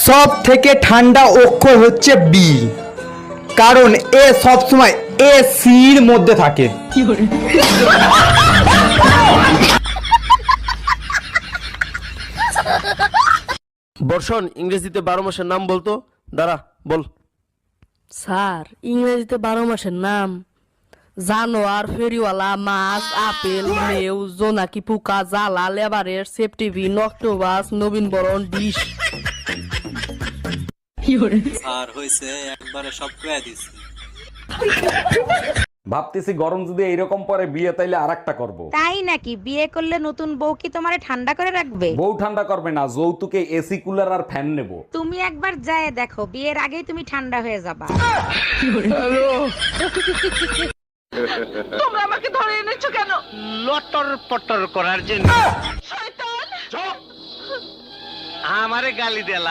সব থেকে ঠান্ডা অক্ষর হচ্ছে বি, কারণ এ সবসময় এসির মধ্যে থাকে। বর্ষণ, ইংরেজিতে 12 মাসের নাম বলতো। দাঁড়া, বল। স্যার, ইংরেজিতে 12 মাসের নাম জানোয়ার, ফেরিওয়ালা, মাছ, আপেল, মেউ, জোনাকি পোকা, জ্বালা, লেবারের, সেপ্টিভিন, অক্টোবাস, নবীনবরণ, ডিশ। স্যার হয়েছে, একবারে সব কয়ে দিছি। ভাবতেছি গরম যদি এইরকম পরে বিয়ে তাইলে আরেকটা করব। তাই নাকি? বিয়ে করলে নতুন বউ কি তোমারে ঠান্ডা করে রাখবে? বউ ঠান্ডা করবে না, যৌতুকে এসি কুলার আর ফ্যান নেব। তুমি একবার যায় দেখো, বিয়ের আগেই তুমি ঠান্ডা হয়ে যাবা। তোমরা আমাকে ধরে এনেছো কেন? লটর পটর করার জন্য। শয়তান! আমারে গালি দেলা।